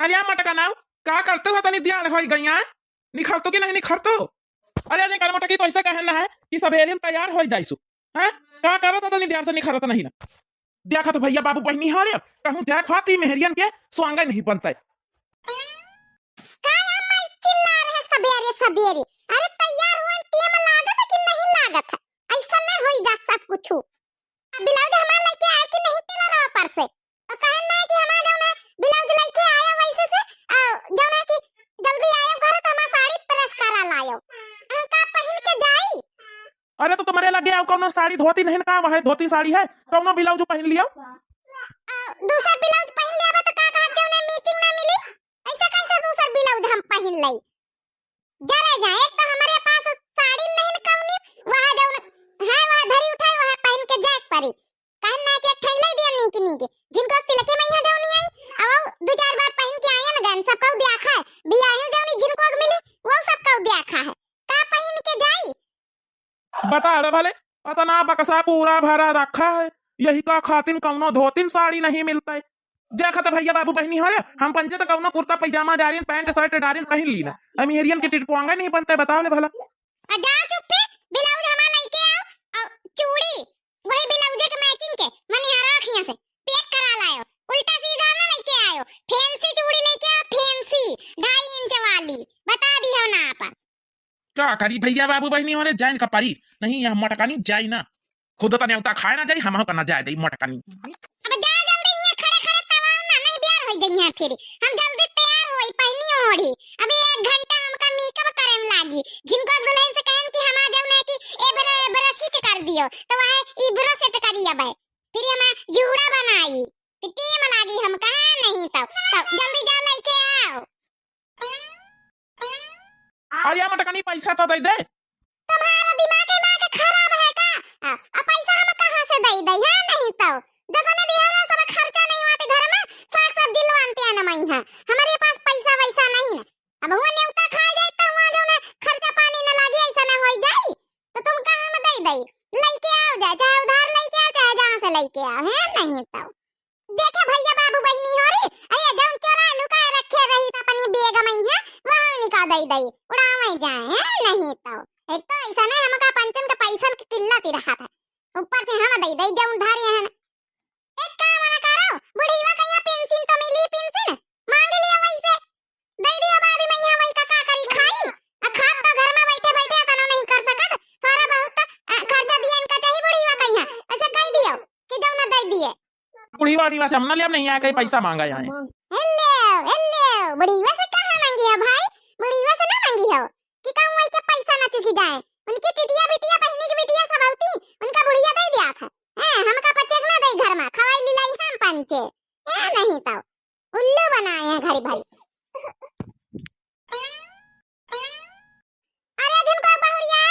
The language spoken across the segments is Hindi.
अरे मटका नाव का करते हो तनी ध्यान हो गई निखर तो कि नहीं निखर तो अरे अरे कर मटकी तो ऐसा कहना है कि सवेरे में तैयार हो जाइसु हैं का करो तो तनी ध्यान से निखर तो नहीं ना देखा तो भैया बाबू बहनी हो रे कहूं जा खाती मेहरियन के स्वांगा नहीं बनता सवेरे सवेरे अरे तैयार हुआ टीम लागत है कि नहीं लागत है ऐसा नहीं होई जा सब कुछ ब्लाउज हमारा लेके आया कि नहीं टेलर पर से और कहना है कि हमारा जौन है ब्लाउज लेके आया वैसे से जौन है कि जल्दी आया घर तो हमारा साड़ी प्रेस करा लायो का पहन के जाई। अरे तो तुम्हारे लगे आओ कौनो साड़ी धोती नहीं का वह धोती साड़ी है कौनो ब्लाउज पहन लियो दूसरा ब्लाउज पहन लिया तो का कहा जौन मीटिंग ना मिली ऐसा कैसे दूसरा ब्लाउज हम पहन लई जरा जाए एक तो हमारे पास साड़ी नहीं कौनी वहां जौन है वहां धरी उठाए वहां पहन के जाक परी कहना कि ठन ले दिया नी की जिनको तिलके में यहां जौनी आई आओ दो चार बार पहन के आया ना गन सब को देखा है बियाह में जौनी जिनको मिली वो सब को देखा है का पहन के जाई बता रे भले अतना बक्सा पूरा भरा रखा है यही का खातिन कौनो धोतिन साड़ी नहीं मिलता है देखा तो भैया बाबू बहनी हो रे हम पंचे तो कौनो कुर्ता पैजामा डारिन पैंट शर्ट डारिन पहन ली ना अमीरियन के टिटपुआंगा नहीं बनते बताओ ले भला जा चुप पे ब्लाउज हमारा लेके आओ और चूड़ी वही ब्लाउज के मैचिंग के मनिहारा अखियां से पैक करा लायो उल्टा सीधा ना लेके आयो फैंसी चूड़ी लेके आओ फैंसी 2.5 इंच वाली बता दी हो ना आप क्या करी भैया बाबू बहनी हो रे जाइन का पारी नहीं यह मटकानी जाई ना खुद तो न्योता खाए ना जाई हम करना जाए दई मटकानी अब जा जल्दी यहाँ खड़े खड़े तवाओ ना नहीं बियार हो जइया फिर हम जल्दी तैयार होई पहनी ओढ़ी अभी 1 घंटा हमका मेकअप करे में लागी जिनको दुल्हन से कहन कि हमा जब ना कि ए बरा सेट कर दियो तो वह इब्रो सेट कर दिया भाई फिर हम जूड़ा बनाई फिर टीम लागी हम कहा नहीं तब जल्दी जा लेके आओ अरे मटकानी पैसा तो दे दे तुम्हारा दिमाग खराब है का अब पैसा हम कहां से दे दे है नहीं तो जतने दिया सब खर्चा नहीं होते घर में साग सब्जी लो आनते हैं ना मैं हां हमारे पास पैसा वैसा नहीं है अब हुआ न्योता खा जाए तो वहां जो ना खर्चा पानी न लागे ऐसा ना हो जाए तो तुम कहां में दे दे लेके आओ जा चाहे उधार लेके आओ चाहे जहां से लेके आओ है नहीं तो देखे भैया बाबू बहनी हो रे अरे जब चोरा लुका रखे रही तो अपनी बेग में है वहां निकाल दे उड़ावे जाए है नहीं तो एक तो ऐसा नहीं हमका पंचन का पैसा की किल्लत ही रहा था ऊपर से हम दे जब उधार है ना एक काम ना करो बुढ़ीवा का यहाँ पेंशन तो मिली पेंशन मांग लिया वैसे दे दिया बाद में यहाँ वही का करी खाई खाद तो घर में बैठे बैठे तनो नहीं कर सकत थोड़ा बहुत खर्चा दिया इनका चाहिए बुढ़ीवा का यहाँ ऐसे कह दियो कि जब ना दे दिए बुढ़ी वाली वैसे हमने लिया नहीं आया कहीं पैसा मांगा यहाँ हेलो बुढ़ीवा से कहां मांगी है भाई बुढ़ीवा से ना मांगी हो कि कहूं वही के पैसा ना चुकी जाए उनकी टिटिया बिटिया बहनी की बिटिया सब आती उनका बुढ़िया दे दिया था हमका पचक ना दे घर में खवाई लिलाई हम पंचे नहीं तो उल्लू बनाए हैं घर भाई अरे झुनका बहुरिया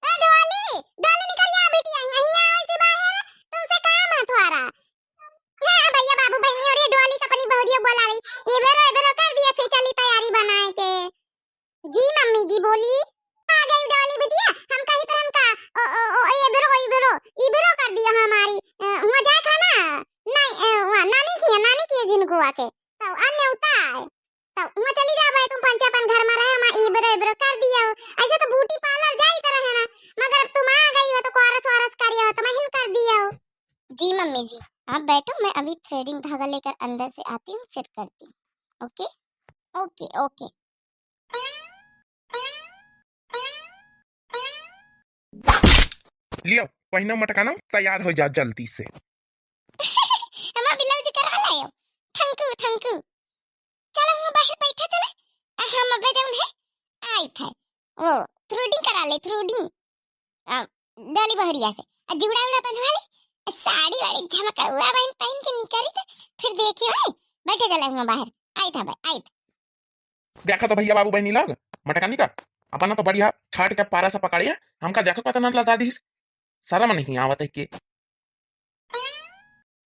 ए डोली डोली निकल जा बिटिया यहीं आओ इसी बाहर तुमसे काम है तुम्हारा हां भैया बाबू बहनी और ये डोली का अपनी बहुरिया बोला रही ये बेरो कर दिया फिर चली तैयारी बनाए के जी मम्मी जी बोली आ गई डॉली बिटिया हम कहीं तरह का इबरो कर दिया हमारी हुआ जाए खाना नहीं नानी की जिनको आके तो अन्य उतार तो हुआ चली जा भाई तुम पंचापन घर में रहे हम इबरो कर दिया ऐसे तो ब्यूटी पार्लर जाई तरह है ना मगर अब तुम आ गई हो तो कोरस वरस करियो तो मैं कर दिया हो जी मम्मी जी आप बैठो मैं अभी थ्रेडिंग धागा लेकर अंदर से आती हूँ फिर करती हूँ ओके ओके ओके लियो पहिना मटकाना तैयार हो जा जल्दी से हम ब्लाउज करा लायो थैंक यू चलो हम बाहर बैठा चले हम अब जाऊं है आई था वो थ्रेडिंग करा ले थ्रेडिंग डॉली बहरिया से जुड़ा उड़ा बंधवा ले साड़ी वाली झमका हुआ पहन के निकली तो फिर देखियो बैठे चले हम बाहर आई था भाई आई था देखा तो भैया बाबू बहनी लोग मटकानी का अपना तो बढ़िया छाट के पारा से पकड़िया हमका देखो पता ना लगा दी शर्म नहीं आवत है के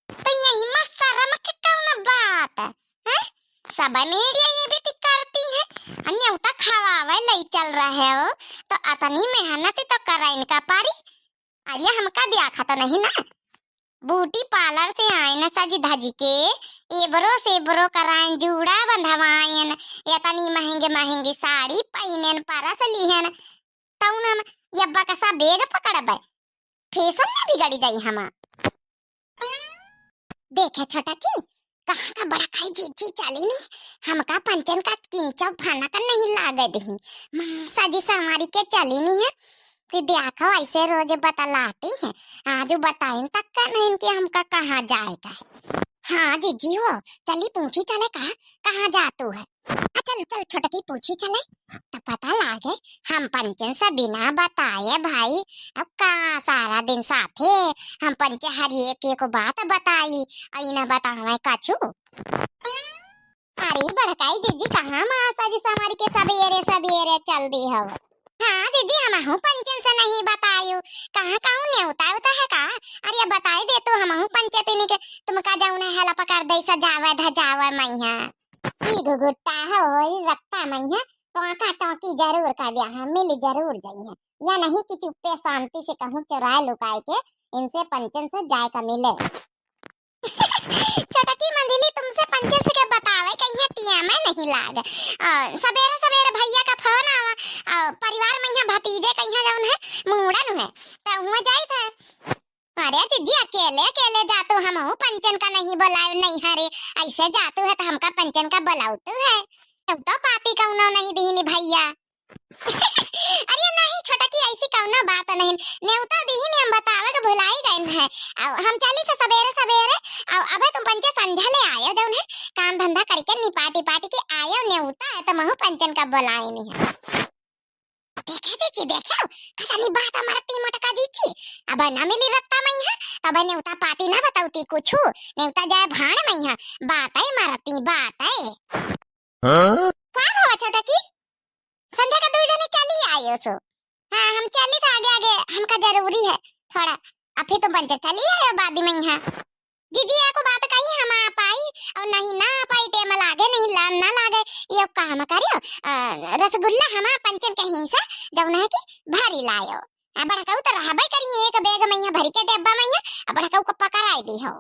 तो यही मस्त शर्म के कौन बात है सब मेरी ये भी करती है अन्य उता खवावे ले चल रहे हो तो अतनी मेहनत तो करा इनका पारी अरे हमका दिया खाता नहीं ना ब्यूटी पार्लर से आए न सज धज के एबरो सेबरो करायन जूड़ा बंधवायन इतनी महंगे महंगी साड़ी पहनन परस लिहन तउन हम यब्बा कसा बेग पकड़बै फैशन में बिगड़ी जाई हम देखे छोटा की कहाँ का बड़ा खाई जी चली नहीं हमका पंचन का किंचव फाना का नहीं लागे दही सजी संवारी के चली नहीं है कि देखो ऐसे रोज बतलाती है आज बताइन तक का नहीं कि हमका कहाँ जाएगा है हाँ जीजी हो चली पूछी चले कहाँ जातू है चल चल छोटकी पूछी चले तो पता लागे हम पंचन से बिना बताए भाई अब का सारा दिन साथे हम पंचे हर एक बात बताई अइना बतावे कछु अरे बड़काई जीजी कहाँ मासा जी समारी के सवेरे सवेरे चल दी हो हाँ जीजी हम पंचन से नहीं बतायू कहाँ कहाँ न्योता उता है का अरे बताई दे तो हम पंचतिनी के तुम का जाऊ ना हेला पकड़ दे सजावे धजावे मैया ई गुगुट्टा हो रत्ता मैया टोका टोकी जरूर का दिया हम मिल जरूर जाइए या नहीं कि चुप्पे शांति से कहूँ चुराए लुकाए के इनसे पंचन से जाए का मिले छोटकी मंदिली तुमसे पंचन से के बतावे कहिए टिया में नहीं लाग सवेरे सवेरे भैया का फोन आवा परिवार में यहाँ भतीजे कहिया जाऊन है मुंडन है तो हुआ जाई था अरे जीजी अकेले अकेले जातू हम पंचन का नहीं बुलाए नहीं हरे ऐसे जातू है तो हमका पंचन का बुलाऊ तो है तब तो पाती कौनो नहीं दीनी भैया अरे नहीं छोटा की ऐसी कौनो बात नहीं नेवता दीनी हम बतावे के भुलाई गए है हम चली तो सवेरे सवेरे अबे तुम पंचे संझा ले आयो जौन है काम धंधा करके निपाटी पाटी के आयो नेवता है तो महु पंचन का बुलाए नहीं है देखे जीजी देखो कसानी बात हमारा ती मटका जीजी अब ना मिली रत्ता मई है तब नेवता पाती ना बताऊती कुछ नेवता जाए भाण मई है बात है मारती बात है का हुआ छोटा की संजय का दो जने चली आयो सो हाँ हम चली तो आगे आगे हमका जरूरी है थोड़ा अभी तो बंचे चली आयो बादी में यहाँ जीजी को बात कही हम आ पाई और नहीं ना आ पाई टेम लागे नहीं ना लागे ये काम करियो रसगुल्ला हम पंचन कहीं से जौन है कि भरी लायो बड़काऊ तो रहबे करी एक बैग में यहाँ भरी के डब्बा में यहाँ बड़काऊ को पकड़ाई दी हो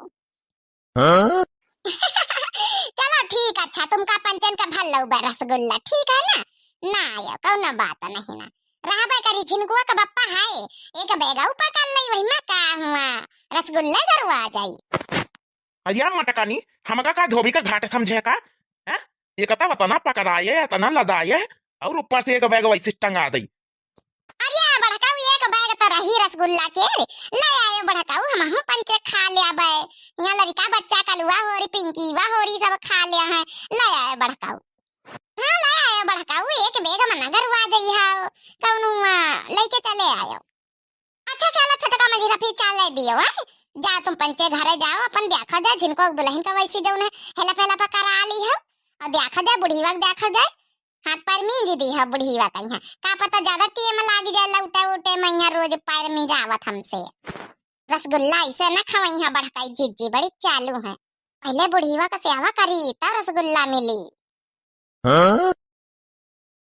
चलो ठीक अच्छा तुमका पंचन का भल्ला उबे रसगुल्ला ठीक है ना ना आयो कौनो बात नहीं ना रहबे करी झिनकुआ का बप्पा है एक बेगा ऊपर कर लई वही में का हुआ रसगुल्ला करवा जाई अरिया मटकानी हमका का धोबी का घाट समझे का हैं ये कता तना पकड़ाए तना लदाए और ऊपर से एक बैग वैसे टंगा दी अरे बड़काऊ एक बैग तो रही रसगुल्ला के ले आयो बड़काऊ हम पंचे खा लिया बे यहाँ लड़का बच्चा कलुआ होरी पिंकी वा होरी सब खा लिया है ले आयो बड़काऊ हाँ ले आयो बड़काऊ एक बैग में नगरवा जाई हां कौनु लेके चले आयो अच्छा चलो छोटका मझिरा फिर चले दियो हां जा तुम पंचे घरे जाओ अपन देखा जाए जिनको दुल्हन का वैसी जौन है हेला फेला पकड़ा ली हो और देखा जाए बुढ़ीवा देखा जाए हाथ पैर मींज दी है बुढ़ीवा कहीं का पता ज्यादा टेम लागी जाए लौटे उटे मैया रोज पैर में जावत हमसे रसगुल्ला ऐसे न खवाई है बड़काई जीजी बड़ी चालू है पहले बुढ़ीवा का सेवा करी तब रसगुल्ला मिली